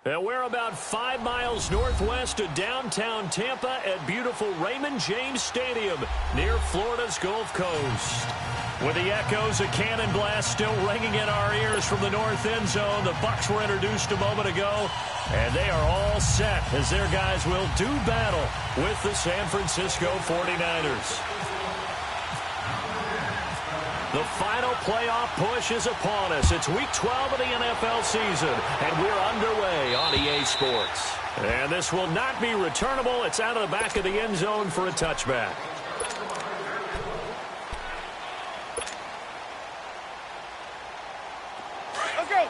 And we're about 5 miles northwest of downtown Tampa at beautiful Raymond James Stadium near Florida's Gulf Coast. With the echoes of cannon blast still ringing in our ears from the north end zone, the Bucs were introduced a moment ago, and they are all set as their guys will do battle with the San Francisco 49ers. The final playoff push is upon us. It's Week 12 of the NFL season, and we're underway on EA Sports. And this will not be returnable. It's out of the back of the end zone for a touchback. Let's go.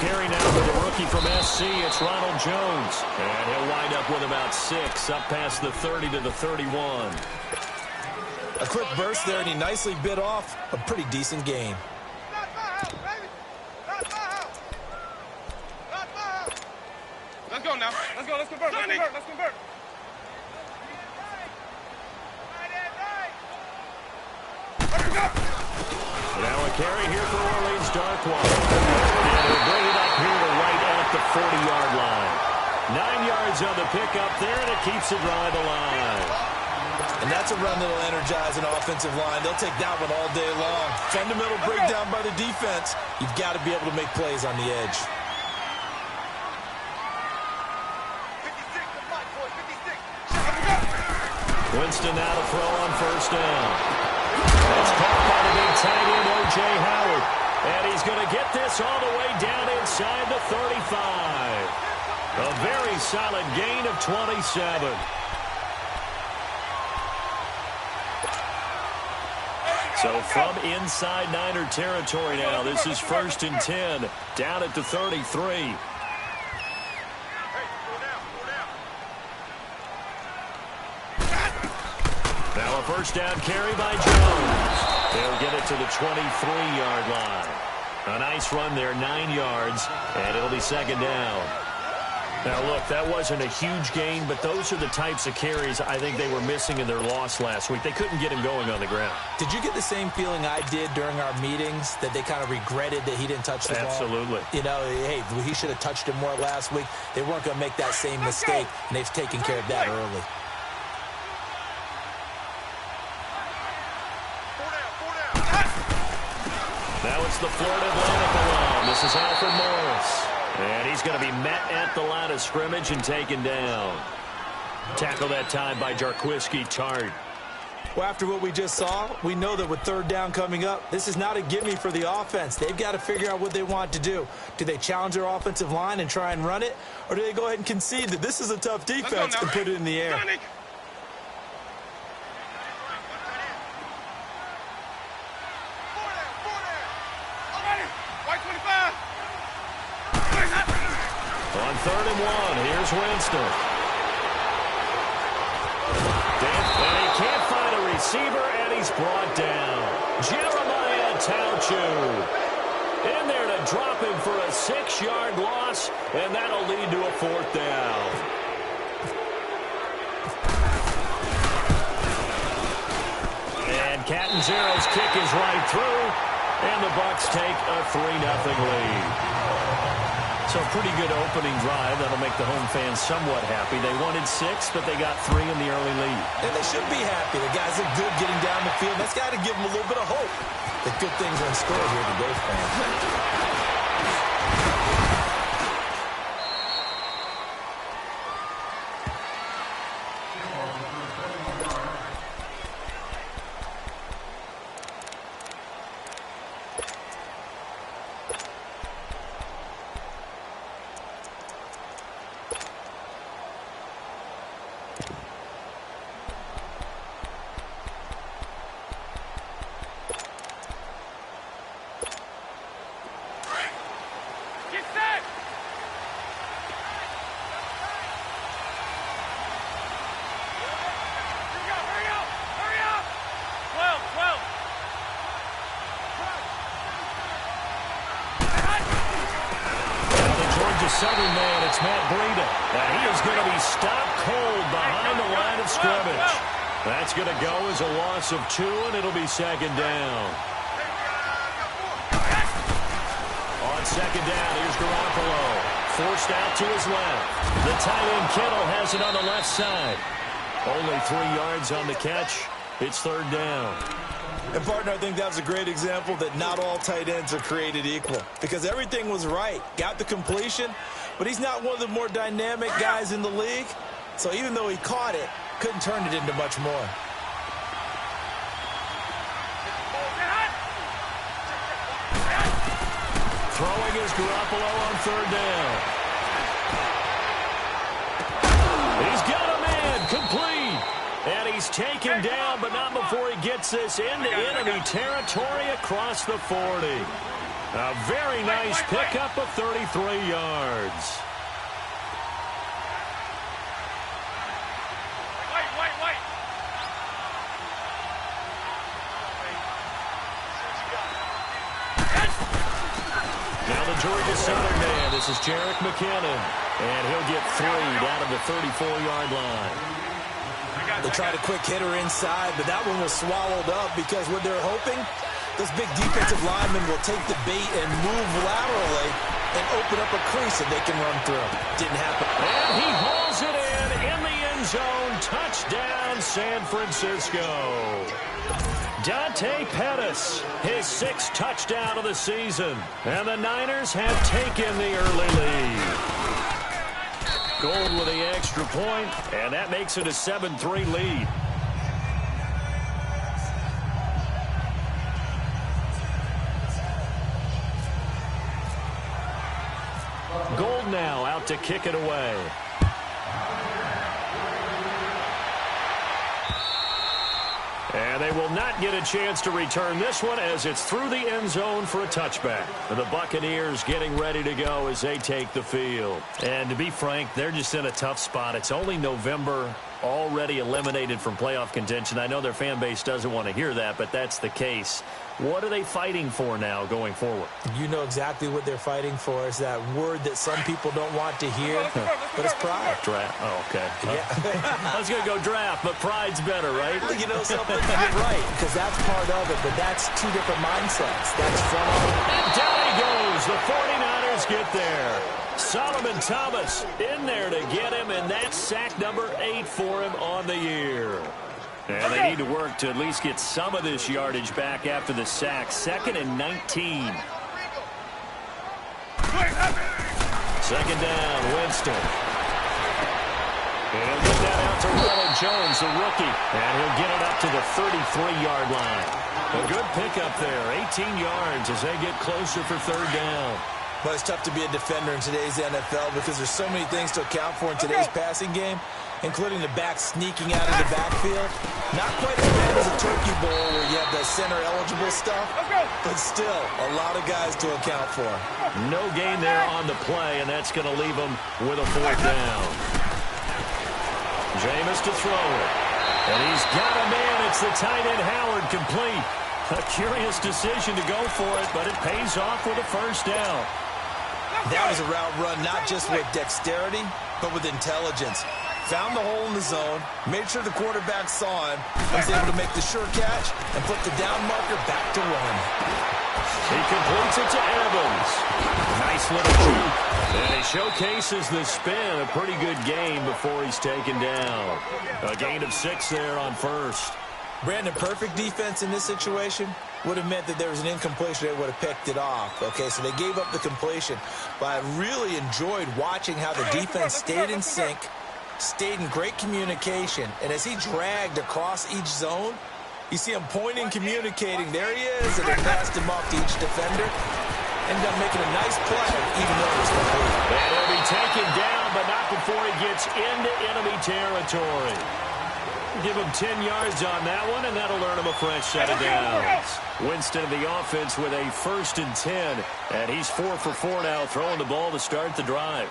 Carry now for the rookie from SC. It's Ronald Jones. And he'll wind up with about 6, up past the 30 to the 31. A quick burst there, and he nicely bit off a pretty decent gain. Let's go now. Let's go. Let's convert. Let's convert. Let's convert. Now a carry here for Orleans Darkwater. And he'll bring it up here to right at the 40-yard line. 9 yards on the pickup there, and it keeps the drive alive. And that's a run that'll energize an offensive line. They'll take that one all day long. Fundamental breakdown by the defense. You've got to be able to make plays on the edge. Winston now to throw on first down. That's caught by the big tight end, O.J. Howard. And he's going to get this all the way down inside the 35. A very solid gain of 27. So from inside Niner territory now, this is 1st and 10, down at the 33. Now a first down carry by Jones. They'll get it to the 23-yard line. A nice run there, 9 yards, and it'll be 2nd down. Now, look, that wasn't a huge gain, but those are the types of carries I think they were missing in their loss last week. They couldn't get him going on the ground. Did you get the same feeling I did during our meetings, that they kind of regretted that he didn't touch the ball? Absolutely. You know, hey, he should have touched it more last week. They weren't going to make that same mistake, and they've taken care of that early. Now it's the Florida Atlantic alum. This is Alfred Morris. And he's going to be met at the line of scrimmage and taken down. Tackle that time by Jarquiski Tart. Well, after what we just saw, we know that with 3rd down coming up, this is not a gimme for the offense. They've got to figure out what they want to do. Do they challenge their offensive line and try and run it? Or do they go ahead and concede that this is a tough defense and put it in the air? On 3rd and 1, here's Winston. And he can't find a receiver, and he's brought down. Jeremiah Tauchu in there to drop him for a 6-yard loss, and that'll lead to a 4th down. And Catanzaro's kick is right through, and the Bucs take a 3-0 lead. So a pretty good opening drive. That'll make the home fans somewhat happy. They wanted 6, but they got 3 in the early lead. And they should be happy. The guys look good getting down the field. That's got to give them a little bit of hope that good things are in store here today, fans. Southern man, it's Matt Breida. And he is going to be stopped cold behind the line of scrimmage. That's going to go as a loss of 2, and it'll be second down. On second down, here's Garoppolo. Forced out to his left. The tight end Kittle has it on the left side. Only 3 yards on the catch. It's third down. And, partner, I think that was a great example that not all tight ends are created equal. Because everything was right. Got the completion, but he's not one of the more dynamic guys in the league. So even though he caught it, couldn't turn it into much more. Throwing is Garoppolo on third down. He's got a man, complete. And he's taken down, but not before he gets this into enemy territory across the 40. A very nice pickup of 33 yards. Now the Georgia Southern man, this is Jerick McKinnon. And he'll get 3 down to the 34-yard line. They tried a quick hitter inside, but that one was swallowed up because what they're hoping, those big defensive linemen will take the bait and move laterally and open up a crease that they can run through. Didn't happen. And he hauls it in the end zone. Touchdown, San Francisco. Dante Pettis, his 6th touchdown of the season. And the Niners have taken the early lead. Gold with the extra point, and that makes it a 7-3 lead. Gold now out to kick it away. And they will not get a chance to return this one as it's through the end zone for a touchback. The Buccaneers getting ready to go as they take the field. And to be frank, they're just in a tough spot. It's only November, already eliminated from playoff contention. I know their fan base doesn't want to hear that, but that's the case. What are they fighting for now going forward? You know exactly what they're fighting for. Is that word that some people don't want to hear, but it's pride. Draft. Oh, okay. Yeah. I was going to go draft, but pride's better, right? You know something? You're right, because that's part of it, but that's 2 different mindsets. That's from... And down he goes. The 49ers get there. Solomon Thomas in there to get him, and that's sack number 8 for him on the year. And they need to work to at least get some of this yardage back after the sack. 2nd and 19. Second down, Winston. And he'll get that out to Ronald Jones, the rookie. And he'll get it up to the 33-yard line. A good pickup there, 18 yards as they get closer for third down. But it's tough to be a defender in today's NFL because there's so many things to account for in today's passing game, including the back sneaking out of the backfield. Not quite as bad as a turkey bowl where you have the center-eligible stuff, but still a lot of guys to account for. No gain there on the play, and that's going to leave them with a 4th down. Jameis to throw it. And he's got a man. It's the tight end Howard, complete. A curious decision to go for it, but it pays off with a 1st down. That was a route run not just with dexterity, but with intelligence. Found the hole in the zone, made sure the quarterback saw him, was able to make the sure catch, and put the down marker back to 1. He completes it to Evans. Nice little juke. And he showcases the spin. A pretty good game before he's taken down. A gain of 6 there on 1st. Brandon, perfect defense in this situation would have meant that there was an incompletion. They would have picked it off. Okay, so they gave up the completion. But I really enjoyed watching how the defense stayed in sync, stayed in great communication, and as he dragged across each zone, you see him pointing, communicating. There he is, and they passed him off to each defender. Ended up making a nice play, even though it was complete. And he'll be taken down, but not before he gets into enemy territory. Give him 10 yards on that one, and that'll earn him a fresh set of downs. Winston in the offense with a 1st and 10, and he's 4 for 4 now, throwing the ball to start the drive.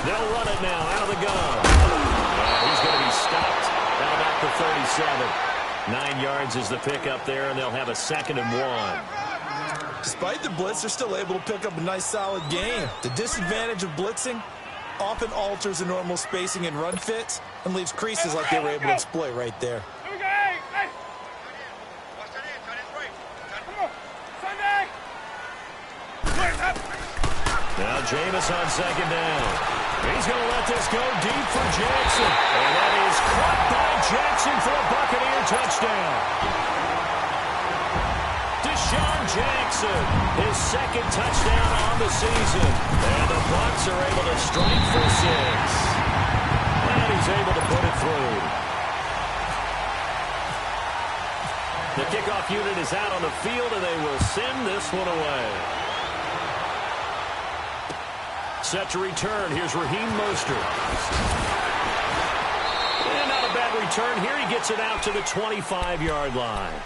They'll run it now out of the gun. And he's going to be stopped at about the 37. 9 yards is the pickup there, and they'll have a 2nd and 1. Despite the blitz, they're still able to pick up a nice, solid game. The disadvantage of blitzing, often alters the normal spacing and run fits and leaves creases like they were able to exploit right there. Here we go. Hey, hey. Come on. Sunday. Now Jameis on second down. He's going to let this go deep for Jackson. And that is caught by Jackson for a Buccaneer touchdown. Jackson, his second touchdown on the season. And the Bucs are able to strike for 6. And he's able to put it through. The kickoff unit is out on the field, and they will send this one away. Set to return. Here's Raheem Mostert. And not a bad return here. He gets it out to the 25-yard line.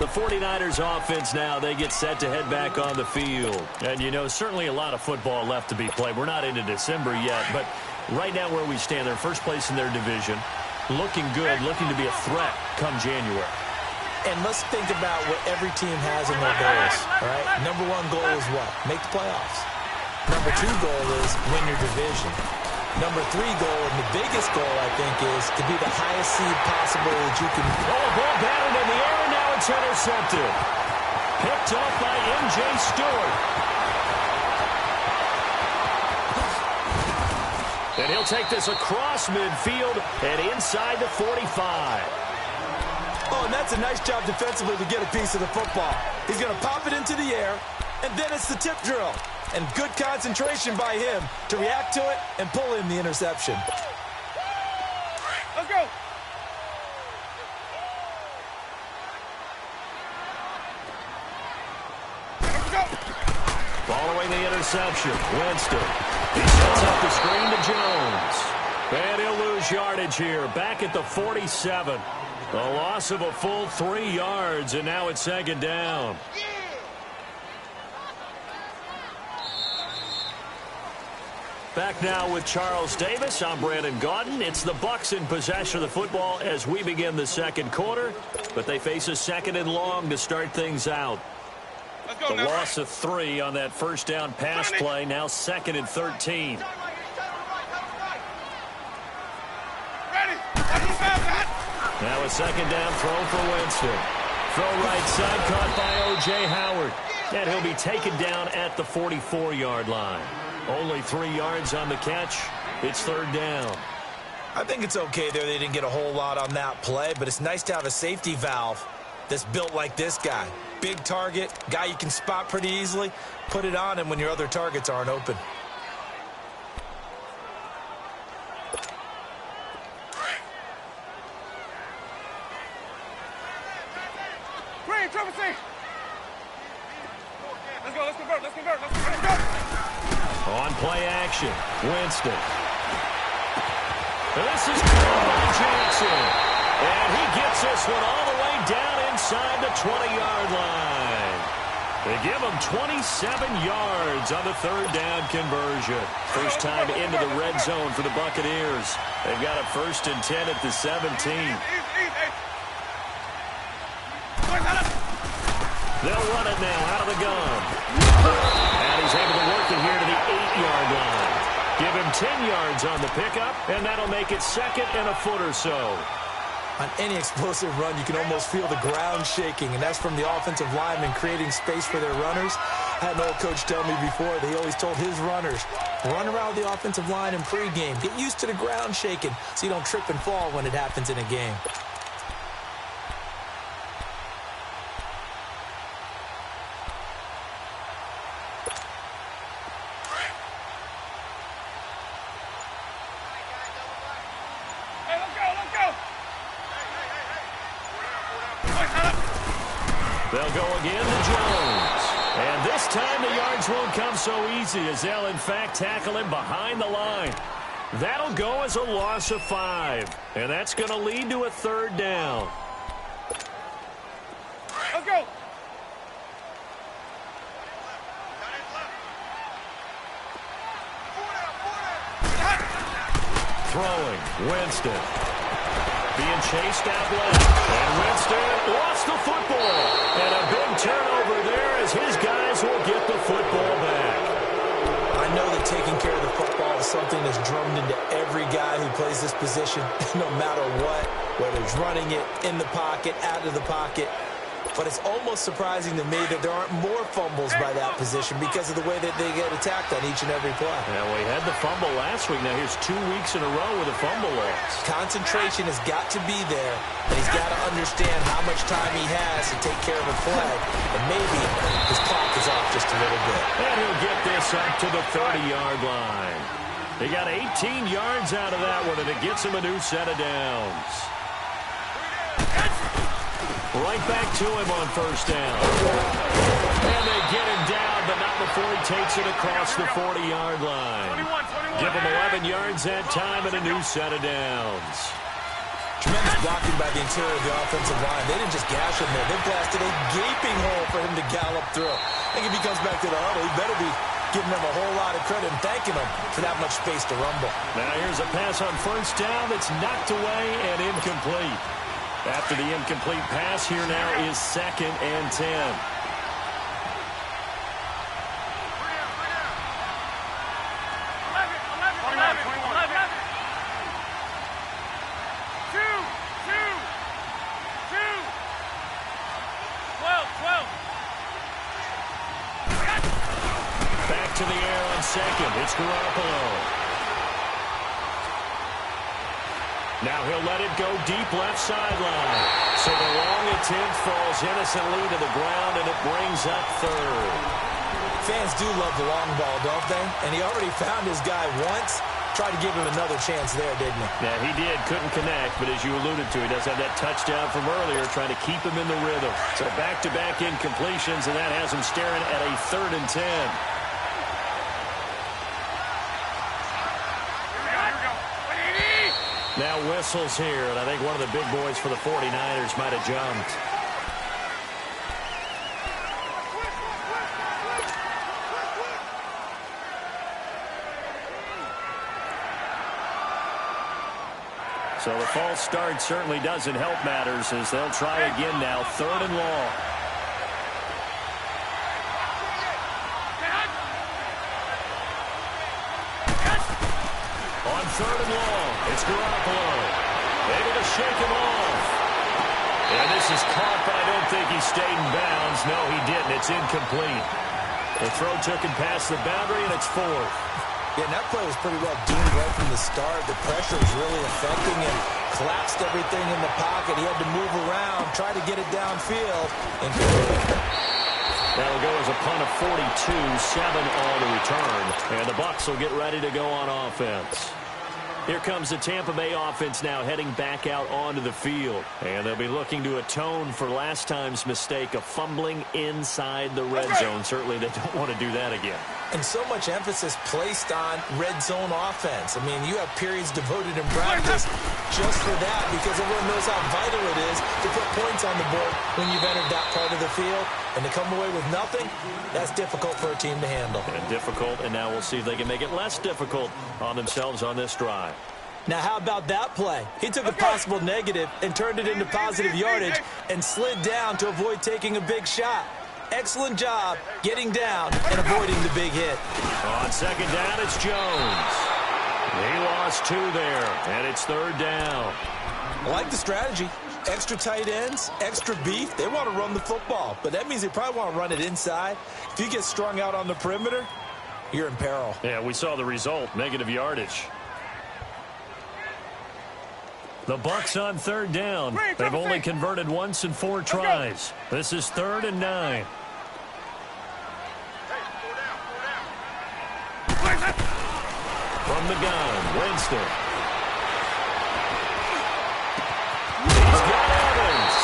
The 49ers offense now, they get set to head back on the field. And, you know, certainly a lot of football left to be played. We're not into December yet, but right now where we stand, they're first place in their division, looking good, looking to be a threat come January. And let's think about what every team has in their goals, all right? Number 1 goal is what? Make the playoffs. Number 2 goal is win your division. Number 3 goal, and the biggest goal, I think, is to be the highest seed possible that you can. Oh, ball batted in the air, and now it's intercepted. Picked up by M.J. Stewart. And he'll take this across midfield and inside the 45. Oh, and that's a nice job defensively to get a piece of the football. He's going to pop it into the air, and then it's the tip drill. And good concentration by him to react to it and pull in the interception. Let's go. Let's go. Following the interception, Winston. He sets up the screen to Jones. And he'll lose yardage here, back at the 47. A loss of a full 3 yards, and now it's second down. Back now with Charles Davis. I'm Brandon Gaudin. It's the Bucs in possession of the football as we begin the second quarter, but they face a second and long to start things out. Let's go The now. loss of 3 on that first down pass play, now second and 13. Ready. Let's move out. Now a second down throw for Winston. Throw right side, caught by O.J. Howard. And he'll be taken down at the 44-yard line. Only 3 yards on the catch. It's third down. I think it's okay there. They didn't get a whole lot on that play, but it's nice to have a safety valve that's built like this guy. Big target, guy you can spot pretty easily. Put it on him when your other targets aren't open. Green, triple C. Let's go. Let's convert. Let's convert. Let's go. On play action, Winston. This is caught by Jackson. And he gets this one all the way down inside the 20-yard line. They give him 27 yards on the third down conversion. First time into the red zone for the Buccaneers. They've got a 1st and 10 at the 17. They'll run it now out of the gun. And he's able to work it here to the 8-yard line. Give him 10 yards on the pickup, and that'll make it second and a foot or so. On any explosive run, you can almost feel the ground shaking, and that's from the offensive linemen creating space for their runners. I had an old coach tell me before that he always told his runners, run around the offensive line in pregame. Get used to the ground shaking so you don't trip and fall when it happens in a game. They'll go again to Jones. And this time the yards won't come so easy as they'll, in fact, tackle him behind the line. That'll go as a loss of 5. And that's going to lead to a third down. Let's go. Throwing, Winston. Being chased out left. And Winston lost the football. And a big turnover there as his guys will get the football back. I know that taking care of the football is something that's drawn possession, no matter what, whether it's running it, in the pocket, out of the pocket. But it's almost surprising to me that there aren't more fumbles by that position because of the way that they get attacked on each and every play. Yeah, we had the fumble last week. Now here's 2 weeks in a row with a fumble loss. Concentration has got to be there, and he's got to understand how much time he has to take care of a play, and maybe his clock is off just a little bit. And he'll get this up to the 30-yard line. He got 18 yards out of that one, and it gets him a new set of downs. Right back to him on first down. And they get him down, but not before he takes it across the 40-yard line. 21. Give him 11 yards that time and a new set of downs. Tremendous blocking by the interior of the offensive line. They didn't just gash him there. They blasted a gaping hole for him to gallop through. I think if he comes back to the huddle, he better be giving them a whole lot of credit and thanking them for that much space to rumble. Now here's a pass on first down that's knocked away and incomplete. After the incomplete pass, here now is 2nd and 10. 11. 12. Back to the air on second. It's Garoppolo. Now he'll let it go deep left sideline. So the long attempt falls innocently to the ground, and it brings up 3rd. Fans do love the long ball, don't they? And he already found his guy once. Tried to give him another chance there, didn't he? Yeah, he did. Couldn't connect, but as you alluded to, he does have that touchdown from earlier, trying to keep him in the rhythm. So back-to-back incompletions, and that has him staring at a 3rd and 10. Now whistles here, and I think one of the big boys for the 49ers might have jumped. So the false start certainly doesn't help matters as they'll try again now, 3rd and long. On 3rd and long, it's Garoppolo. Able to shake him off. And this is caught, but I don't think he stayed in bounds. No, he didn't. It's incomplete. The throw took him past the boundary, and it's 4th. Yeah, and that play was pretty well doomed right from the start. The pressure was really affecting him. Collapsed everything in the pocket. He had to move around, try to get it downfield. That'll go as a punt of 42, 7 on the return. And the Bucs will get ready to go on offense. Here comes the Tampa Bay offense now heading back out onto the field. And they'll be looking to atone for last time's mistake of fumbling inside the red zone. Certainly they don't want to do that again. And so much emphasis placed on red zone offense. I mean, you have periods devoted in practice just for that because everyone knows how vital it is to put points on the board when you've entered that part of the field. And to come away with nothing, that's difficult for a team to handle. And difficult, and now we'll see if they can make it less difficult on themselves on this drive. Now, how about that play? He took a possible negative and turned it into positive yardage and slid down to avoid taking a big shot. Excellent job getting down and avoiding the big hit. On second down, it's Jones. He lost 2 there, and it's 3rd down. I like the strategy. Extra tight ends, extra beef. They want to run the football, but that means they probably want to run it inside. If you get strung out on the perimeter, you're in peril. Yeah, we saw the result, negative yardage. The Bucs on 3rd down. They've only converted once in 4 tries. This is 3rd and 9. From the gun, Winston. He's got Evans.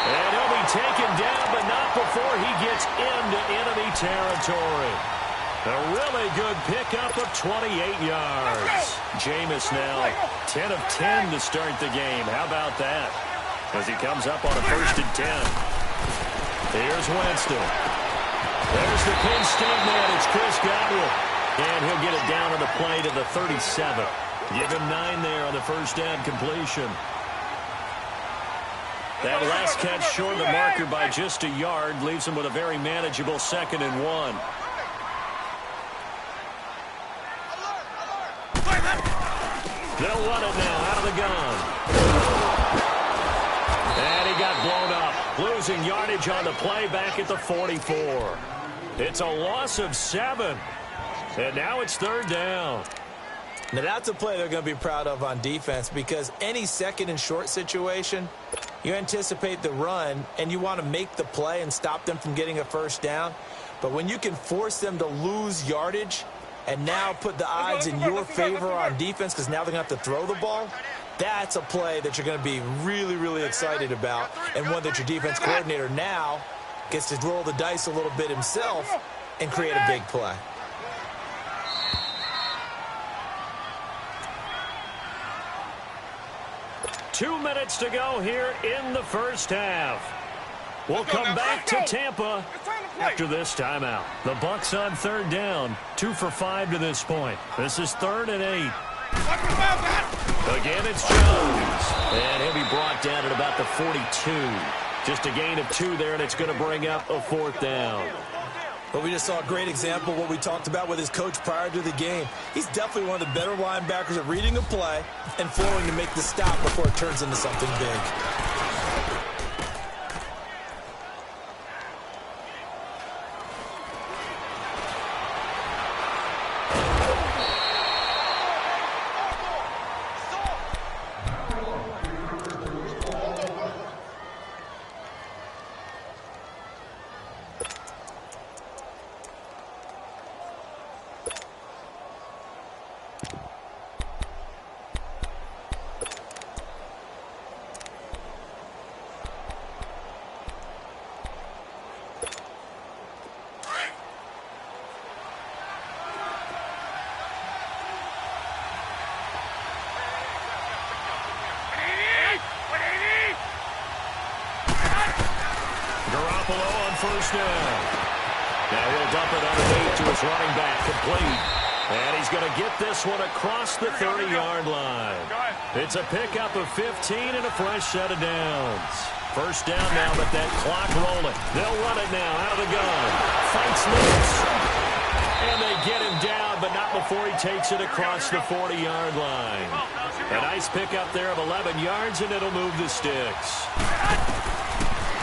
And he'll be taken down, but not before he gets into enemy territory. A really good pickup of 28 yards. Jameis now 10 of 10 to start the game. How about that? As he comes up on a 1st and 10. Here's Winston. There's the Penn State man. It's Chris Godwin. And he'll get it down on the play to the 37. Give him 9 there on the first down completion. That last catch short of the marker by just a yard leaves him with a very manageable 2nd and 1. They'll run it now out of the the gun. And he got blown up, losing yardage on the play back at the 44. It's a loss of 7. And now it's 3rd down. Now, that's a play they're going to be proud of on defense, because any second and short situation, you anticipate the run, and you want to make the play and stop them from getting a first down. But when you can force them to lose yardage and now put the odds in your favor on defense because now they're going to have to throw the ball, that's a play that you're going to be really, really excited about, and one that your defense coordinator now gets to roll the dice a little bit himself and create a big play. Two minutes to go here in the first half. We'll come back to Tampa after this timeout. The Bucs on 3rd down, 2 for 5 to this point. This is 3rd and 8. Again, it's Jones. And he'll be brought down at about the 42. Just a gain of 2 there, and it's going to bring up a 4th down. But we just saw a great example of what we talked about with his coach prior to the game. He's definitely one of the better linebackers at reading a play and flowing to make the stop before it turns into something big. First down. Now he'll dump it underneath to his running back, complete. And he's going to get this one across the 30-yard line. It's a pickup of 15 and a fresh set of downs. First down now, but that clock rolling. They'll run it now out of the gun. Fights loose. And they get him down, but not before he takes it across the 40-yard line. A nice pickup there of 11 yards, and it'll move the sticks.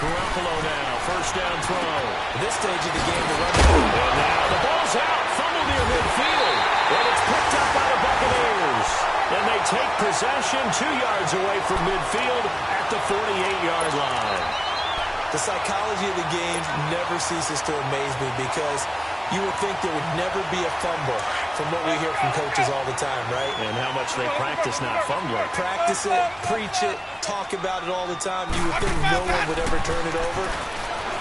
Garoppolo now, first down throw. At this stage of the game, the run. And now the ball's out, fumble near midfield. And it's picked up by the Buccaneers. And they take possession 2 yards away from midfield at the 48-yard line. The psychology of the game never ceases to amaze me, because you would think there would never be a fumble from what we hear from coaches all the time, right? And how much they practice not fumbling. Practice it, preach it, talk about it all the time. You would think no one would ever turn it over.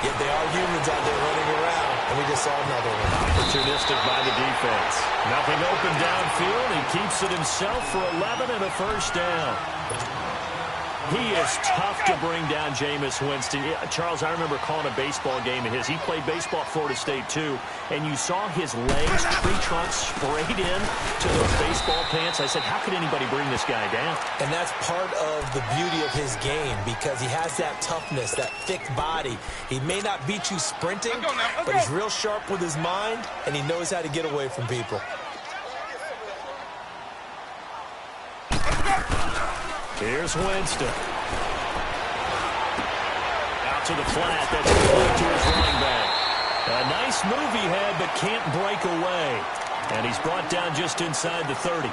Yet they are humans out there running around, and we just saw another one. Opportunistic by the defense. Nothing open downfield. He keeps it himself for 11 and a first down. He is tough to bring down, Jameis Winston. Charles, I remember calling a baseball game of his. He played baseball at Florida State, too. And you saw his legs, tree trunks sprayed in to those baseball pants. I said, how could anybody bring this guy down? And that's part of the beauty of his game, because he has that toughness, that thick body. He may not beat you sprinting, but he's real sharp with his mind, and he knows how to get away from people. Here's Winston. Out to the flat. That's complete to his running back. A nice move he had, but can't break away. And he's brought down just inside the 30.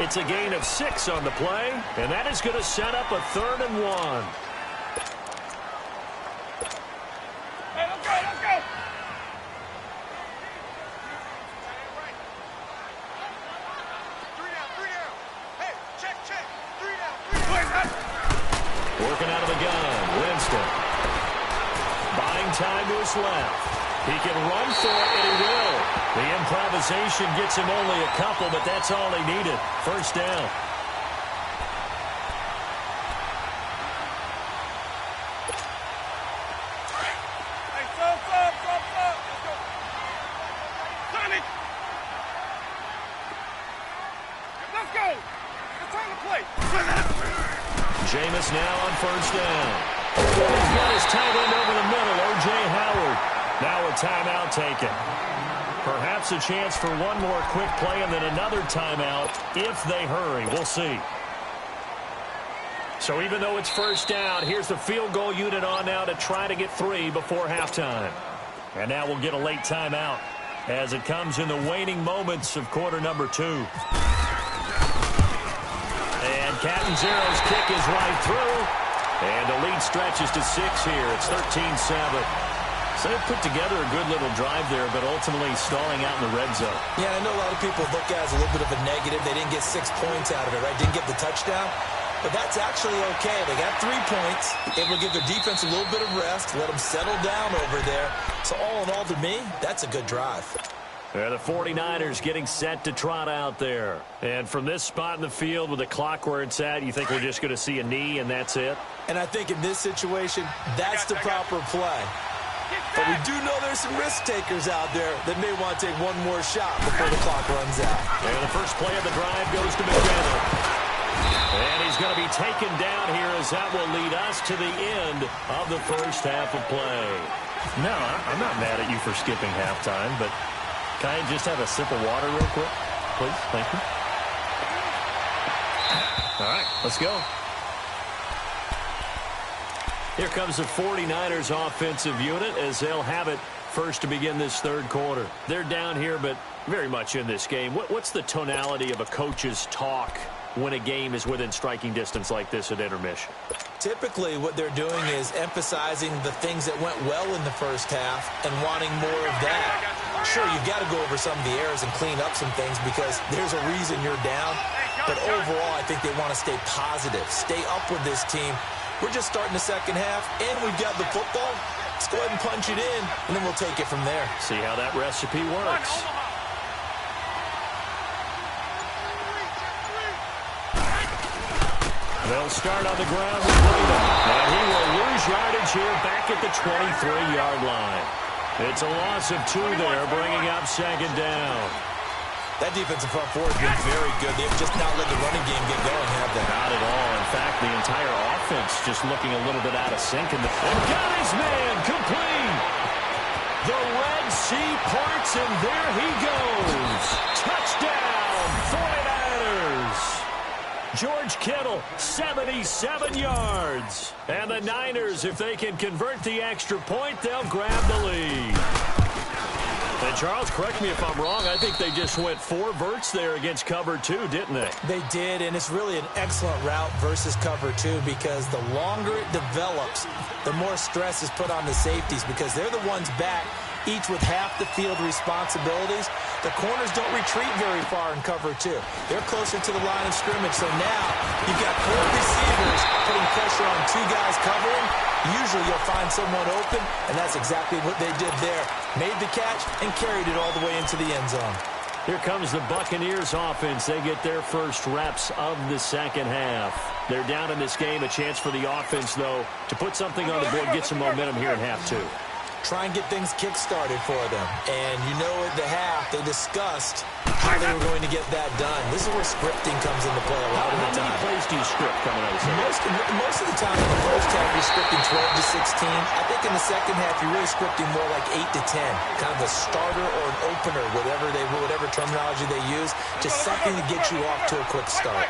It's a gain of 6 on the play, and that is going to set up a 3rd and 1. Hey, let's go, let's go. Working out of the gun, Winston. Buying time to his left. He can run for it, and he will. The improvisation gets him only a couple, but that's all he needed. First down. Hey, stop. Let's go. Sonny. Let's go. It's time to play. Jameis now on first down. He's got his tight end over the middle, O.J. Howard. Now a timeout taken. Perhaps a chance for one more quick play and then another timeout if they hurry. We'll see. So even though it's first down, here's the field goal unit on now to try to get 3 before halftime. And now we'll get a late timeout as it comes in the waning moments of quarter number 2. And Catanzaro's kick is right through. And the lead stretches to 6 here. It's 13-7. So they put together a good little drive there, but ultimately stalling out in the red zone. Yeah, I know a lot of people look at it as a little bit of a negative. They didn't get 6 points out of it, right? Didn't get the touchdown. But that's actually okay. They got 3 points, able to give their defense a little bit of rest, let them settle down over there. So all in all, to me, that's a good drive. The 49ers getting set to trot out there. And from this spot in the field with the clock where it's at, you think we're just going to see a knee and that's it? And I think in this situation, that's the proper play. But we do know there's some risk takers out there that may want to take one more shot before the clock runs out. And the first play of the drive goes to McDaniel. And he's going to be taken down here as that will lead us to the end of the first half of play. No, I'm not mad at you for skipping halftime, but can I just have a sip of water real quick? Please, thank you. All right, let's go. Here comes the 49ers offensive unit as they'll have it first to begin this third quarter. They're down here, but very much in this game. What's the tonality of a coach's talk when a game is within striking distance like this at intermission? Typically, what they're doing is emphasizing the things that went well in the first half and wanting more of that. Sure, you've got to go over some of the errors and clean up some things because there's a reason you're down. But overall, I think they want to stay positive, stay up with this team. We're just starting the second half, and we've got the football. Let's go ahead and punch it in, and then we'll take it from there. See how that recipe works. They'll start on the ground with Breda, and he will lose yardage here back at the 23-yard line. It's a loss of 2 there, bringing up second down. That defensive front four has been very good. They've just not let the running game get going, have they? Not at all. In fact, the entire offense just looking a little bit out of sync. And got his man complete. The Red Sea parts, and there he goes. Touchdown, 49ers. George Kittle, 77 yards. And the Niners, if they can convert the extra point, they'll grab the lead. And Charles, correct me if I'm wrong, I think they just went 4 verts there against cover 2, didn't they? They did, and it's really an excellent route versus cover 2 because the longer it develops, the more stress is put on the safeties because they're the ones back, each with half the field responsibilities. The corners don't retreat very far in cover 2. They're closer to the line of scrimmage, so now you've got 4 receivers putting pressure on 2 guys covering. Usually you'll find someone open, and that's exactly what they did there. Made the catch and carried it all the way into the end zone. Here comes the Buccaneers offense. They get their first reps of the second half. They're down in this game. A chance for the offense, though, to put something on the board, get some momentum here in half 2. Try and get things kick-started for them. And you know at the half, they discussed how they were going to get that done. This is where scripting comes into play a lot of the time. How many plays do you script coming out of the second? Most of the time in the first half, you're scripting 12 to 16. I think in the second half, you're really scripting more like 8 to 10. Kind of a starter or an opener, whatever terminology they use. Just something to get you off to a quick start.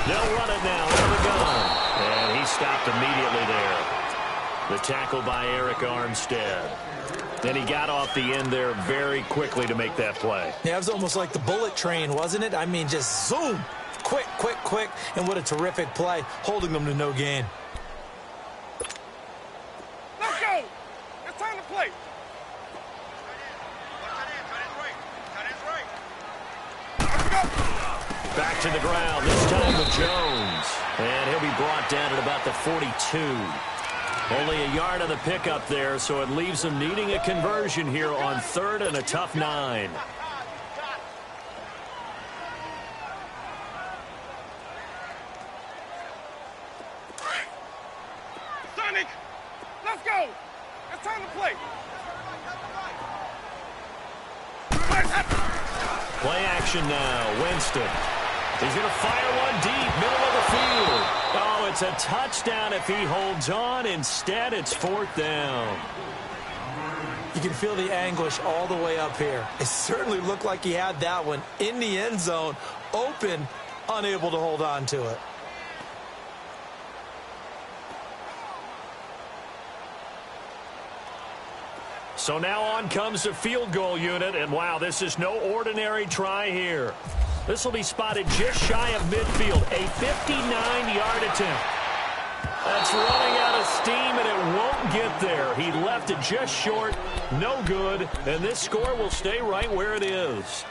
They'll run it now over the gun. And he stopped immediately there. The tackle by Eric Armstead. Then he got off the end there very quickly to make that play. Yeah, it was almost like the bullet train, wasn't it? I mean, just zoom. Quick, quick, quick. And what a terrific play, holding them to no gain. Let's go. It's time to play. Back to the ground, this time with Jones. And he'll be brought down at about the 42. Only a yard on the pickup there, so it leaves them needing a conversion here on 3rd and a tough 9. Sonic, let's go. It's time to play. Play action now, Winston. He's going to fire one deep, middle of the field. Oh, it's a touchdown if he holds on. Instead, it's 4th down. You can feel the anguish all the way up here. It certainly looked like he had that one in the end zone, open, unable to hold on to it. So now on comes the field goal unit, and wow, this is no ordinary try here. This will be spotted just shy of midfield, a 59-yard attempt. That's running out of steam, and it won't get there. He left it just short, no good, and this score will stay right where it is.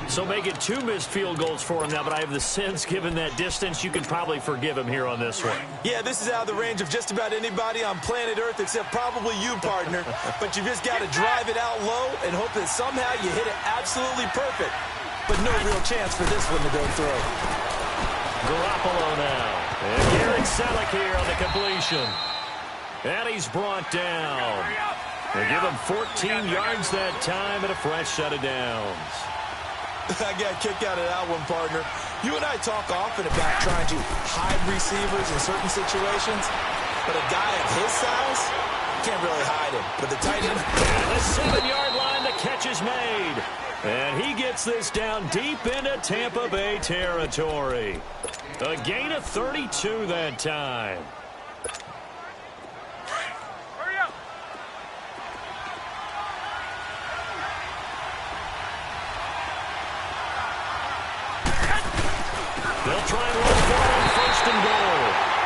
So make it 2 missed field goals for him now, but I have the sense, given that distance, you can probably forgive him here on this one. Yeah, this is out of the range of just about anybody on planet Earth except probably you, partner. But you just got to drive it out low and hope that somehow you hit it absolutely perfect. But no real chance for this one to go through. Garoppolo now. And Garrett Selleck here on the completion. And he's brought down. They give him 14 yards that time and a fresh set of downs. I got a kick out of that one, partner. You and I talk often about trying to hide receivers in certain situations, but a guy of his size can't really hide him. But the tight end... At the 7-yard line, the catch is made. And he gets this down deep into Tampa Bay territory. A gain of 32 that time. They'll try and run for it on 1st and goal.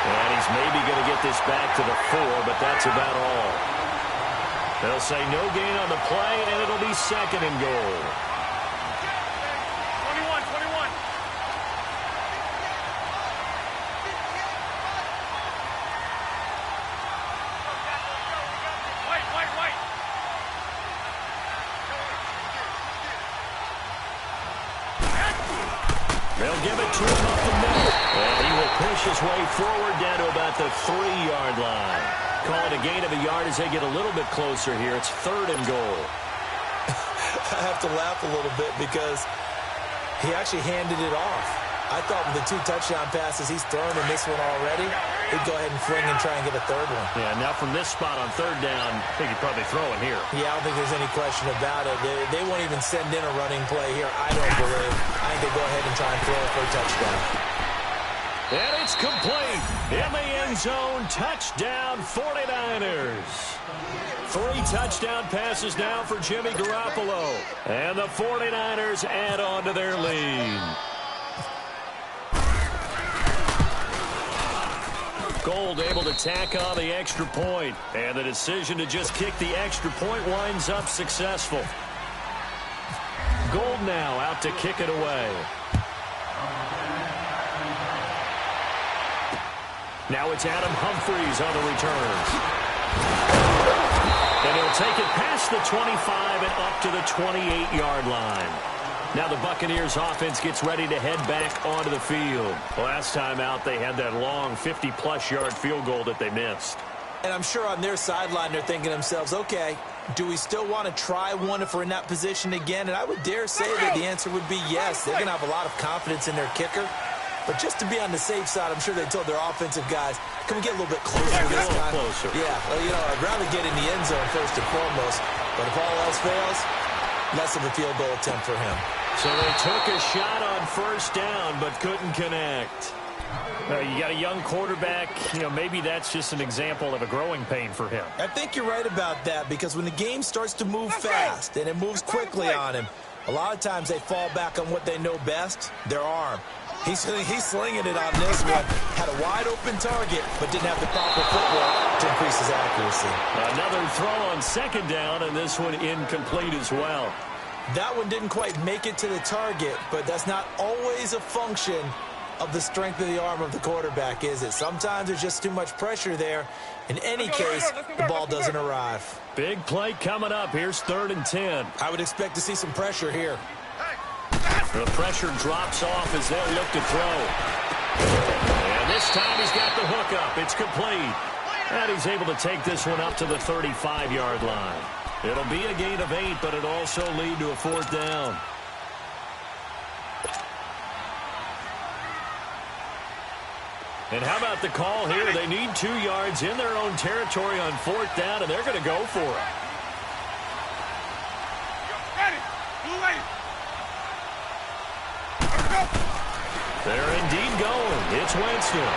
And he's maybe going to get this back to the 4, but that's about all. They'll say no gain on the play, and it'll be 2nd and goal. 21. White. They'll give it to him up the middle. And he will push his way forward down to about the 3-yard line. Call it a gain of a yard as they get a little bit closer here. It's 3rd and goal. I have to laugh a little bit because he actually handed it off. I thought with the 2 touchdown passes he's thrown in this one already, he'd go ahead and fling and try and get a 3rd one. Yeah, now from this spot on 3rd down, I think he'd probably throw it here. Yeah, I don't think there's any question about it. They won't even send in a running play here, I don't believe. I think they go ahead and try and throw it for a touchdown. And it's complete. In the end zone, touchdown 49ers. 3 touchdown passes now for Jimmy Garoppolo. And the 49ers add on to their lead. Gold able to tack on the extra point. And the decision to just kick the extra point winds up successful. Gold now out to kick it away. Now it's Adam Humphries on the returns. And he'll take it past the 25 and up to the 28-yard line. Now the Buccaneers offense gets ready to head back onto the field. Last time out, they had that long 50-plus yard field goal that they missed. And I'm sure on their sideline they're thinking to themselves, okay, do we still want to try one if we're in that position again? And I would dare say that the answer would be yes. They're going to have a lot of confidence in their kicker. But just to be on the safe side, I'm sure they told their offensive guys, can we get a little bit closer this time? Closer. Yeah, well, you know, I'd rather get in the end zone first and foremost. But if all else fails, less of a field goal attempt for him. So they took a shot on 1st down, but couldn't connect. You got a young quarterback. You know, maybe that's just an example of a growing pain for him. I think you're right about that, because when the game starts to move fast and it moves quickly on him, a lot of times they fall back on what they know best, their arm. He's slinging it on this one. Had a wide-open target, but didn't have the proper footwork to increase his accuracy. Another throw on 2nd down, and this one incomplete as well. That one didn't quite make it to the target, but that's not always a function of the strength of the arm of the quarterback, is it? Sometimes there's just too much pressure there. In any case, the ball doesn't arrive. Big play coming up. Here's 3rd and 10. I would expect to see some pressure here. The pressure drops off as they'll look to throw. And this time he's got the hook up. It's complete. And he's able to take this one up to the 35-yard line. It'll be a gain of 8, but it'll also lead to a 4th down. And how about the call here? They need 2 yards in their own territory on 4th down, and they're going to go for it. They're indeed going. It's Winston.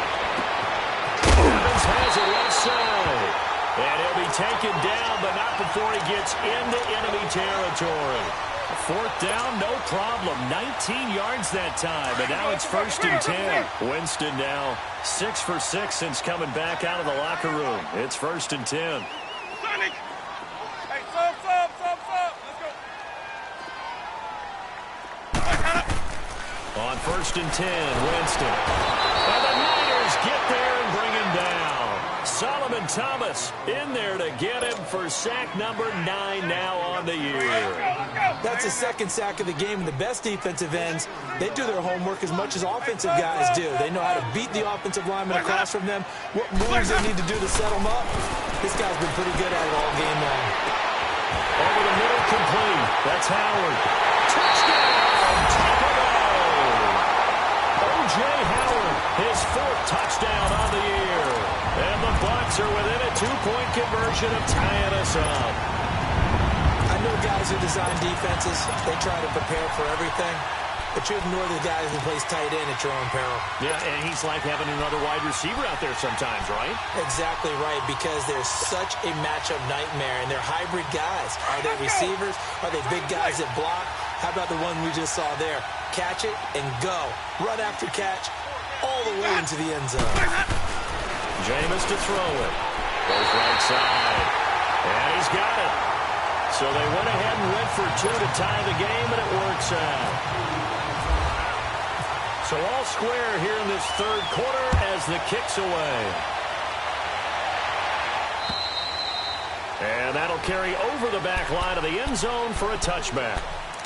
Evans has it left side. And he'll be taken down, but not before he gets into enemy territory. Fourth down, no problem. 19 yards that time, but now it's 1st and 10. Winston now 6 for 6 since coming back out of the locker room. It's 1st and 10. Sonic! Hey, sub. Let's go. On 1st and 10, Winston. And the Niners get there and bring him down. Solomon Thomas in there to get him for sack number 9 now on the year. That's the second sack of the game, and the best defensive ends, they do their homework as much as offensive guys do. They know how to beat the offensive lineman across from them, what moves they need to do to set them up. This guy's been pretty good at it all game long. Over the middle, complete. That's Howard. Touchdown! O.J. Howard, his 4th touchdown on the year. And the Bucs are within a 2-point conversion of tying us up. I know guys who design defenses, they try to prepare for everything, but you ignore the guys who plays tight end at your own peril. Yeah, and he's like having another wide receiver out there sometimes, right? Exactly right, because they're such a matchup nightmare, and they're hybrid guys. Are they receivers? Are they big guys that block? How about the one we just saw there? Catch it and go. Run after catch all the way into the end zone. Jameis to throw it. Goes right side. And he's got it. So they went ahead and went for 2 to tie the game, and it works out. So all square here in this 3rd quarter as the kick's away. And that'll carry over the back line of the end zone for a touchback.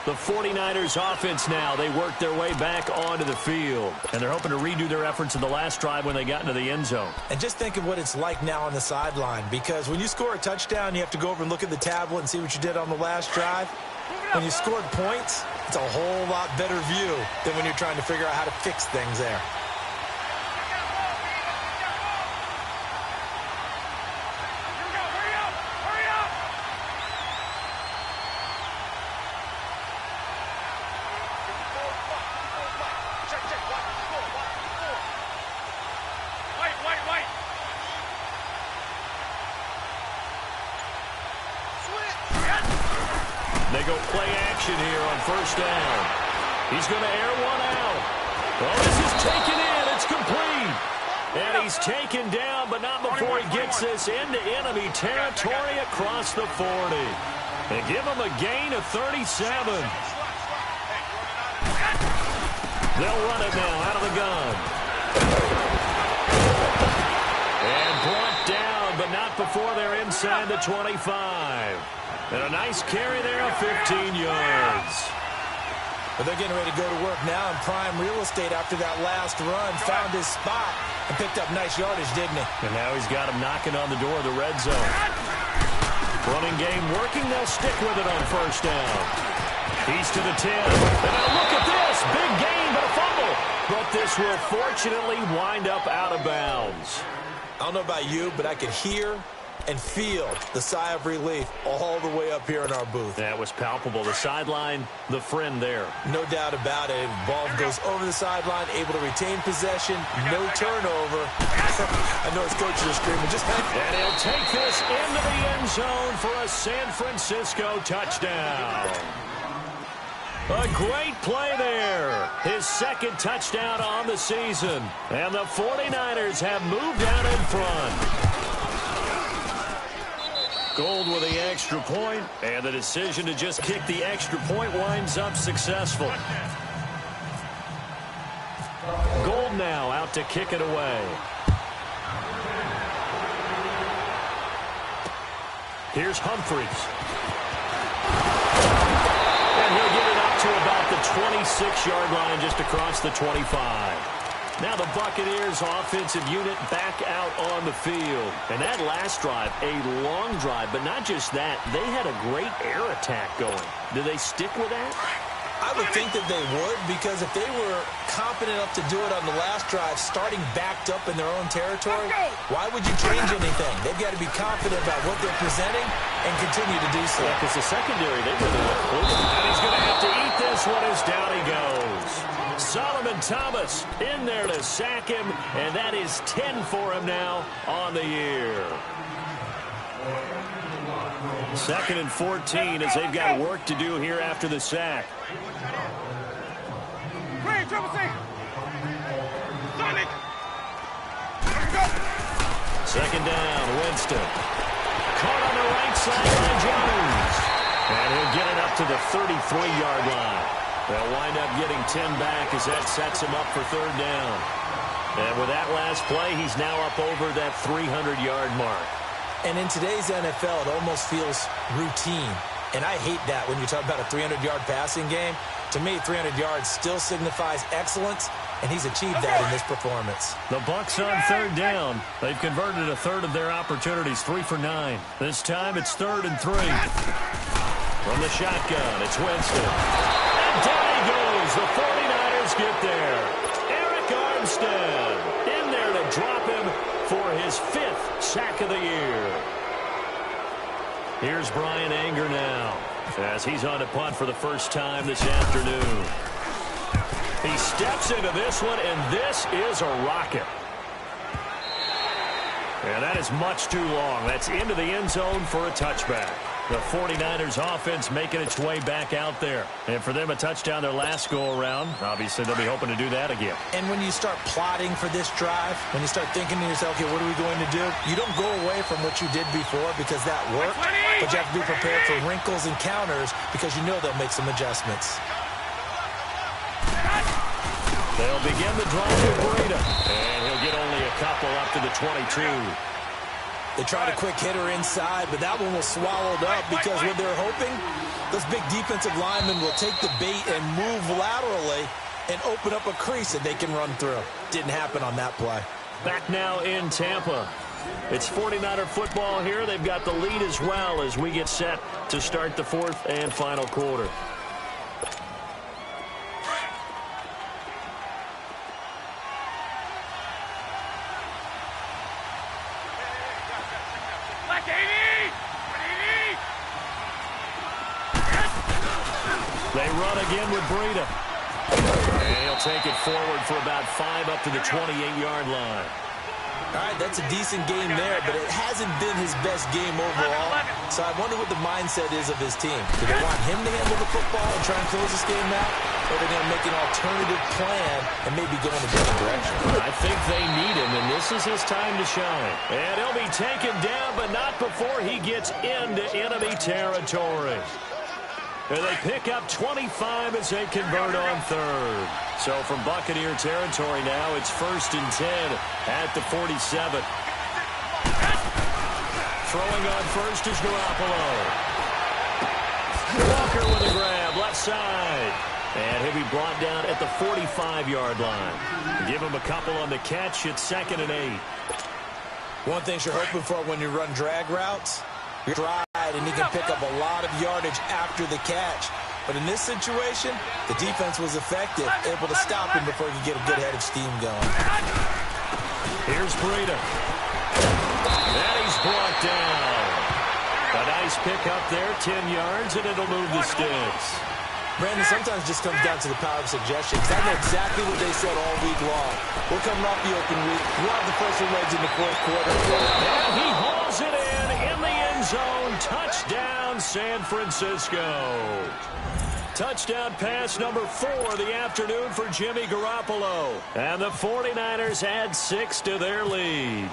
The 49ers offense now, they work their way back onto the field. And they're hoping to redo their efforts in the last drive when they got into the end zone. And just think of what it's like now on the sideline, because when you score a touchdown, you have to go over and look at the tablet and see what you did on the last drive. When you scored points, it's a whole lot better view than when you're trying to figure out how to fix things there. They go play action here on 1st down. He's going to air one out. Well, this is taken in. It's complete. And he's taken down, but not before he gets this into enemy territory across the 40. They give him a gain of 37. They'll run it now out of the gun. And brought down, but not before they're inside the 25. And a nice carry there of 15 yards. But they're getting ready to go to work now in prime real estate after that last run. Found his spot and picked up nice yardage, didn't he? And now he's got him knocking on the door of the red zone. Running game working. They'll stick with it on 1st down. He's to the 10. And now look at this. Big gain, but a fumble. But this will fortunately wind up out of bounds. I don't know about you, but I could hear and feel the sigh of relief all the way up here in our booth. That was palpable. The sideline, the friend there. No doubt about it. Ball goes over the sideline, able to retain possession, no turnover. I know his coaches are screaming, just hang. And he'll take this into the end zone for a San Francisco touchdown. A great play there. His 2nd touchdown on the season. And the 49ers have moved out in front. Gold with the extra point, and the decision to just kick the extra point winds up successful. Gold now out to kick it away. Here's Humphries. And he'll get it up to about the 26-yard line, just across the 25. Now the Buccaneers offensive unit back out on the field. And that last drive, a long drive, but not just that. They had a great air attack going. Do they stick with that? I would think that they would, because if they were competent enough to do it on the last drive, starting backed up in their own territory, why would you change anything? They've got to be confident about what they're presenting and continue to do so. Because the secondary, they really look clean. And he's going to have to eat this one as down he goes. Solomon Thomas in there to sack him, and that is 10 for him now on the year. 2nd and 14 as they've got work to do here after the sack. Second down, Winston. Caught on the right side by Jones. And he'll get it up to the 33-yard line. They'll wind up getting 10 back as that sets him up for 3rd down. And with that last play, he's now up over that 300-yard mark. And in today's NFL, it almost feels routine. And I hate that when you talk about a 300-yard passing game. To me, 300 yards still signifies excellence, and he's achieved that in this performance. The Bucs on 3rd down. They've converted a third of their opportunities, 3 for 9. This time it's 3rd and 3. From the shotgun, it's Winston. And down he goes. The 49ers get there. Eric Armstead in there to drop him for his 5th sack of the year. Here's Brian Anger now as he's on to punt for the first time this afternoon. He steps into this one, and this is a rocket. And that is much too long. That's into the end zone for a touchback. The 49ers offense making its way back out there. And for them, a touchdown their last go-around. Obviously, they'll be hoping to do that again. And when you start plotting for this drive, when you start thinking to yourself, okay, what are we going to do? You don't go away from what you did before because that worked. But you have to be prepared for wrinkles and counters because you know they'll make some adjustments. They'll begin the drive with Breida. And he'll get only a couple up to the 22. They tried a quick hitter inside, but that one was swallowed up because what they're hoping, those big defensive linemen will take the bait and move laterally and open up a crease that they can run through. Didn't happen on that play. Back now in Tampa. It's 49er football here. They've got the lead as well as we get set to start the 4th and final quarter. They run again with Breida. And he'll take it forward for about 5 up to the 28-yard line. All right, that's a decent game there, but it hasn't been his best game overall. So I wonder what the mindset is of his team. Do they want him to handle the football and try and close this game out? Or are they going to make an alternative plan and maybe go in a different direction? I think they need him, and this is his time to shine. And he'll be taken down, but not before he gets into enemy territory. And they pick up 25 as they convert on 3rd. So from Buccaneer territory now, it's 1st and 10 at the 47. Throwing on first is Garoppolo. Walker with a grab, left side. And he'll be brought down at the 45-yard line. Give him a couple on the catch. It's 2nd and 8. One thing you're hoping for when you run drag routes, you're stride, and he can pick up a lot of yardage after the catch. But in this situation, the defense was effective, able to stop him before he could get a good head of steam going. Here's Breida. And he's brought down. A nice pick up there, 10 yards, and it'll move the sticks. Brandon, sometimes it just comes down to the power of suggestion, because I know exactly what they said all week long. We're coming off the open week. We'll have the first and legs in the 4th quarter. And he hauls it in the end zone. Touchdown, San Francisco. Touchdown pass number 4 of the afternoon for Jimmy Garoppolo. And the 49ers add 6 to their lead.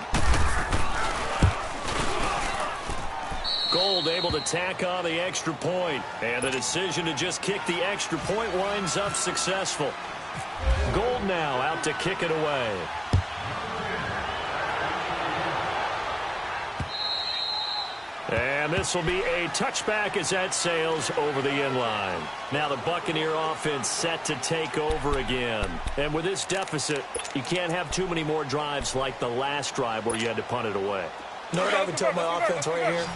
Gold able to tack on the extra point, and the decision to just kick the extra point winds up successful. Gold now out to kick it away. And this will be a touchback as that sails over the end line. Now the Buccaneer offense set to take over again. And with this deficit, you can't have too many more drives like the last drive where you had to punt it away. You know what I would tell my offense right here?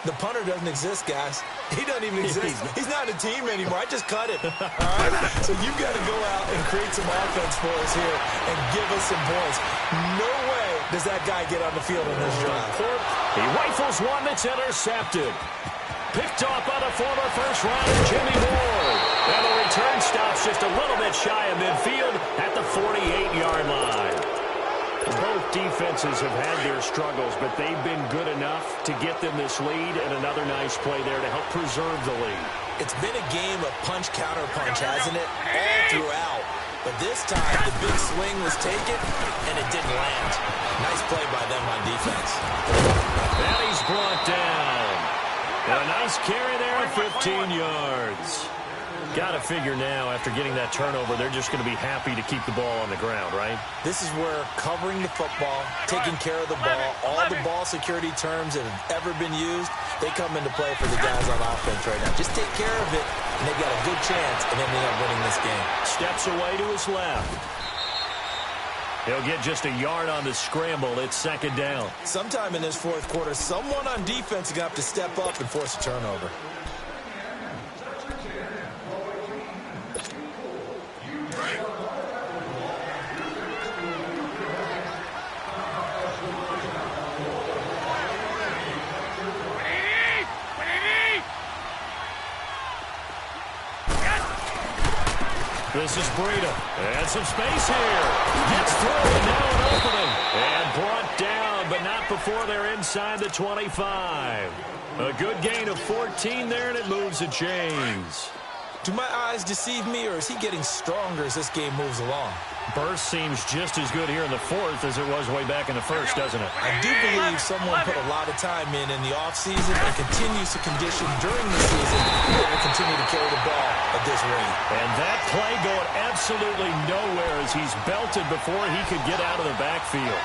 The punter doesn't exist, guys. He doesn't even exist. He's not a team anymore. I just cut it. All right? So you've got to go out and create some offense for us here and give us some points. No way does that guy get on the field in this drive. He rifles one that's intercepted. Picked off by the former first rounder, Jimmy Ward. And the return stops just a little bit shy of midfield at the 48-yard line. Both defenses have had their struggles, but they've been good enough to get them this lead, and another nice play there to help preserve the lead. It's been a game of punch-counter-punch, hasn't it? All throughout. But this time, the big swing was taken, and it didn't land. Nice play by them on defense. And he's brought down. And a nice carry there at 15 yards. Got to figure now, after getting that turnover, they're just going to be happy to keep the ball on the ground, right? This is where covering the football, taking care of the ball, all the ball security terms that have ever been used, they come into play for the guys on offense right now. Just take care of it, and they've got a good chance of ending up winning this game. Steps away to his left. He'll get just a yard on the scramble. It's second down. Sometime in this fourth quarter, someone on defense is going to have to step up and force a turnover. This is Breida. And some space here. Gets through, and now an opening. And brought down, but not before they're inside the 25. A good gain of 14 there, and it moves the chains. Do my eyes deceive me, or is he getting stronger as this game moves along? Burst seems just as good here in the fourth as it was way back in the first, doesn't it? I do believe someone put a lot of time in the offseason and continues to condition during the season and continue to carry the ball at this rate. And that play going absolutely nowhere as he's belted before he could get out of the backfield.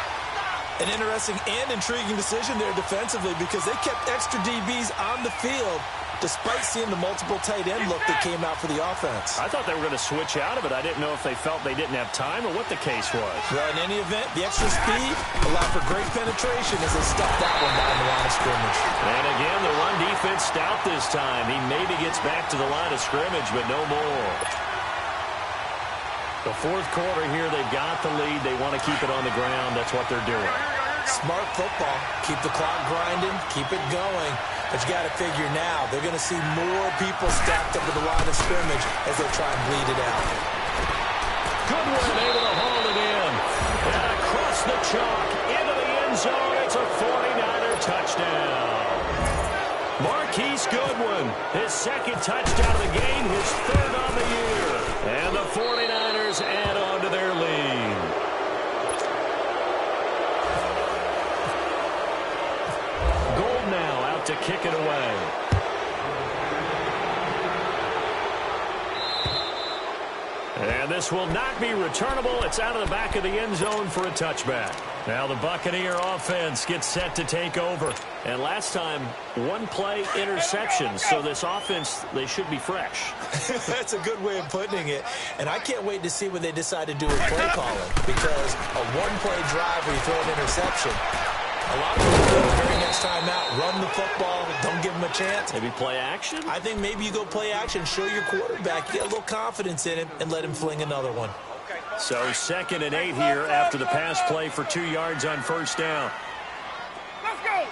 An interesting and intriguing decision there defensively because they kept extra DBs on the field despite seeing the multiple tight end look that came out for the offense. I thought they were going to switch out of it. I didn't know if they felt they didn't have time or what the case was. Well, in any event, the extra speed allowed for great penetration as they stuffed that one down the line of scrimmage. And again, the run defense stout this time. He maybe gets back to the line of scrimmage, but no more. The fourth quarter here, they've got the lead. They want to keep it on the ground. That's what they're doing. Smart football. Keep the clock grinding. Keep it going. But you got to figure now, they're going to see more people stacked up at the line of scrimmage as they try and bleed it out. Goodwin able to hold it in. And across the chalk, into the end zone. It's a 49er touchdown. Marquise Goodwin, his second touchdown of the game, his third on the year. And the 49ers add on to their lead. To kick it away. And this will not be returnable. It's out of the back of the end zone for a touchback. Now the Buccaneer offense gets set to take over. And last time, one play interception. So this offense, they should be fresh. That's a good way of putting it. And I can't wait to see what they decide to do with play calling. Because a one-play drive where you throw an interception, a lot of people do the very next time out, run the football, don't give them a chance. Maybe play action? I think maybe you go play action, show your quarterback, get a little confidence in him, and let him fling another one. So 2nd and 8 here after the pass play for 2 yards on first down. Let's go.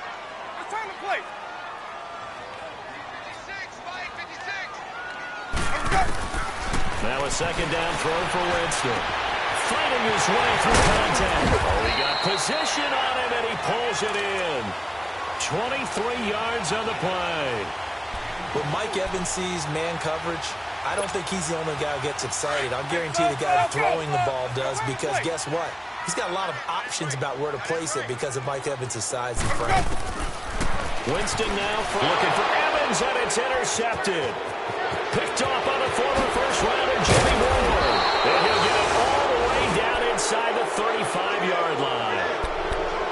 It's time to play. 56, 56. Now a second down throw for Winston. Fighting his way through contact. Oh, he got position on him, and he pulls it in. 23 yards on the play. When Mike Evans sees man coverage, I don't think he's the only guy who gets excited. I'll guarantee the guy throwing the ball does because guess what? He's got a lot of options about where to place it because of Mike Evans' size and frame. Winston now looking for Evans, and it's intercepted. Picked off on a former first-rounder, Jimmy Ward. And he'll get it all the way down inside the 35-yard line.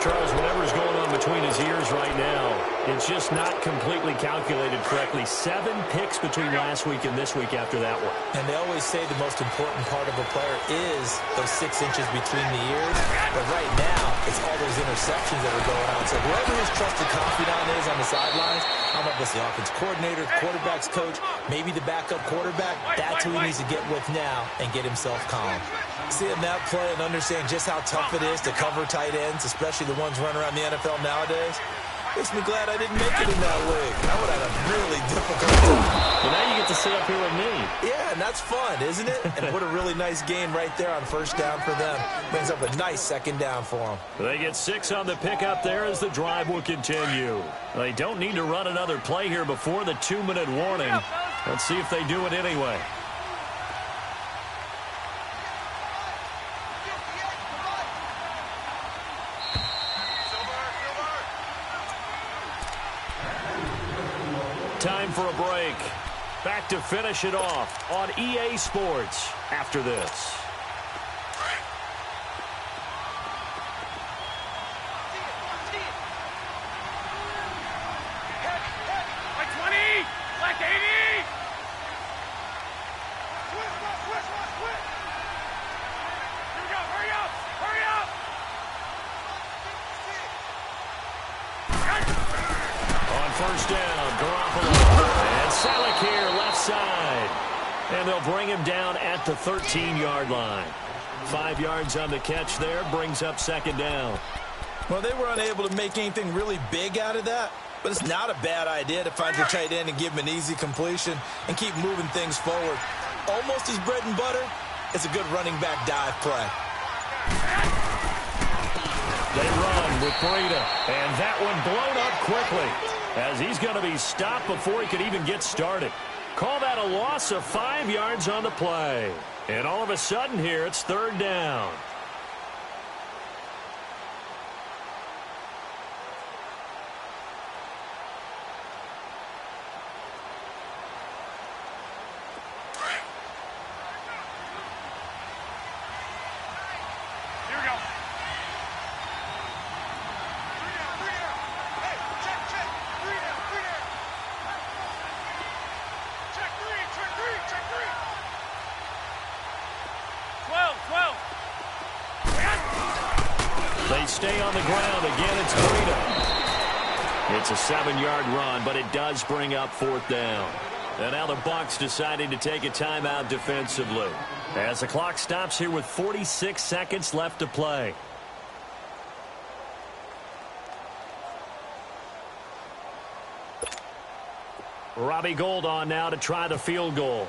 Charles, whatever's going on between his ears right now, it's just not completely calculated correctly. 7 picks between last week and this week after that one. And they always say the most important part of a player is those 6 inches between the ears. But right now, it's all those interceptions that are going on. So whoever his trusted confidant is on the sidelines, I don't know if it's the offense coordinator, quarterback's coach, maybe the backup quarterback, that's who he needs to get with now and get himself calm. Seeing that play and understand just how tough it is to cover tight ends, especially the ones running around the NFL nowadays, Makes me glad I didn't make it in that league. I would have had a really difficult time. Well, now you get to sit up here with me. Yeah, and that's fun, isn't it? And what a really nice gain right there on first down for them. Brings up a nice second down for them. They get 6 on the pickup there as the drive will continue. They don't need to run another play here before the 2-minute warning. Let's see if they do it anyway. Time for a break. Back to finish it off on EA Sports after this. First down, Garoppolo. And Salek here, left side. And they'll bring him down at the 13-yard line. 5 yards on the catch there, brings up second down. Well, they were unable to make anything really big out of that, but it's not a bad idea to find your tight end and give him an easy completion and keep moving things forward. Almost his bread and butter. It's a good running back dive play. They run with Breida, and that one blown up quickly, as he's going to be stopped before he could even get started. Call that a loss of 5 yards on the play. And all of a sudden here, it's third down. They stay on the ground. Again, it's Breida. It's a 7-yard run, but it does bring up fourth down. And now the Bucs deciding to take a timeout defensively, as the clock stops here with 46 seconds left to play. Robbie Gould on now to try the field goal.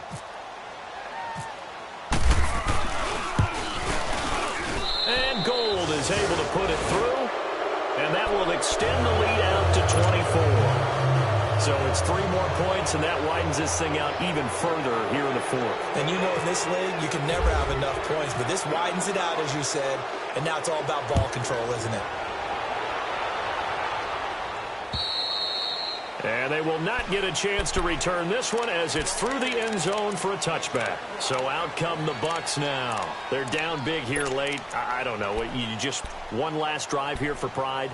And Gould is able to put it through, and that will extend the lead out to 24. So it's 3 more points, and that widens this thing out even further here in the fourth. And you know, in this league, you can never have enough points, but this widens it out, as you said, and now it's all about ball control, isn't it? And they will not get a chance to return this one, as it's through the end zone for a touchback. So out come the Bucs now. They're down big here late. I don't know. You just one last drive here for pride?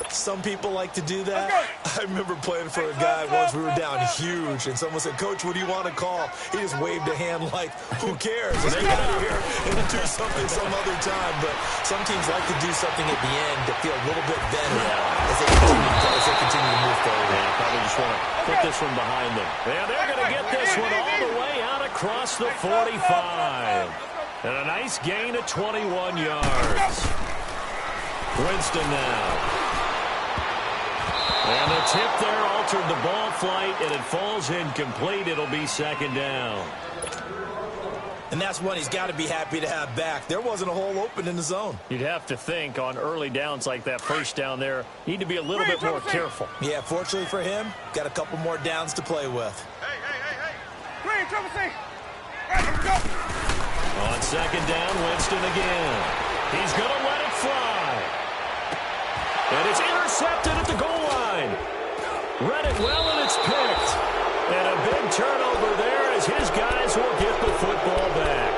Some people like to do that. I remember playing for a guy once. We were down huge, and someone said, "Coach, what do you want to call?" He just waved a hand like, "Who cares? Let's get out of here and do something some other time." But some teams like to do something at the end to feel a little bit better as they continue to move forward. Yeah, probably just want to put this one behind them. Yeah, they're going to get this one all the way out across the 45. And a nice gain of 21 yards. Winston now. And the tip there altered the ball flight, and it falls incomplete. It'll be second down. And that's one he's got to be happy to have back. There wasn't a hole open in the zone. You'd have to think on early downs like that first down there, need to be a little bit more careful. Yeah, fortunately for him, got a couple more downs to play with. Hey. Green, triple C. Right, here we go. On second down, Winston again. He's going to let it fly. And it's intercepted at the goal line. Read it well, and it's picked. And a big turnover there as his guys will get the football back.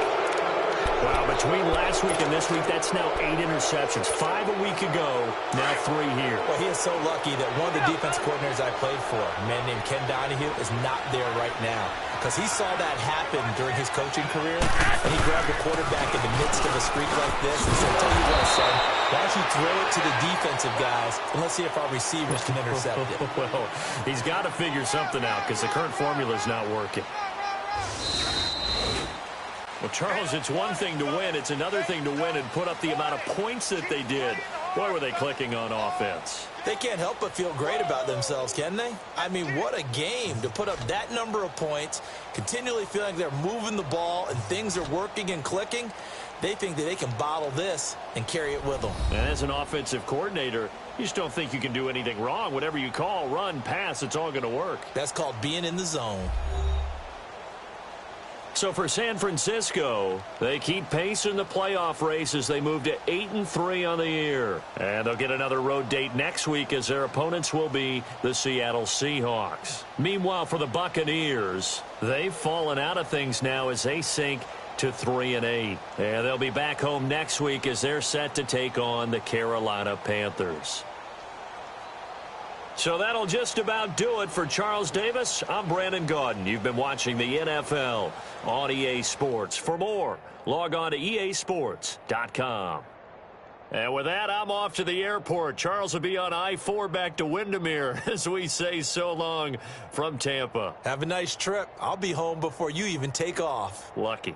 Wow, between last week and this week, that's now 8 interceptions. 5 a week ago, now 3 here. Well, he is so lucky that one of the defense coordinators I played for, a man named Ken Donahue, is not there right now. Because he saw that happen during his coaching career, and he grabbed the quarterback in the midst of a streak like this and said, "Tell you what, son, why don't you throw it to the defensive guys, and let's see if our receivers can intercept it." Well, he's got to figure something out because the current formula is not working. Well, Charles, it's one thing to win. It's another thing to win and put up the amount of points that they did. Boy, were they clicking on offense. They can't help but feel great about themselves, can they? I mean, what a game to put up that number of points, continually feeling they're moving the ball and things are working and clicking. They think that they can bottle this and carry it with them. And as an offensive coordinator, you just don't think you can do anything wrong. Whatever you call, run, pass, it's all going to work. That's called being in the zone. So for San Francisco, they keep pace in the playoff race as they move to 8-3 on the year. And they'll get another road date next week as their opponents will be the Seattle Seahawks. Meanwhile, for the Buccaneers, they've fallen out of things now as they sink to 3-8. And they'll be back home next week as they're set to take on the Carolina Panthers. So that'll just about do it for Charles Davis. I'm Brandon Gaudin. You've been watching the NFL on EA Sports. For more, log on to easports.com. And with that, I'm off to the airport. Charles will be on I-4 back to Windermere as we say so long from Tampa. Have a nice trip. I'll be home before you even take off. Lucky.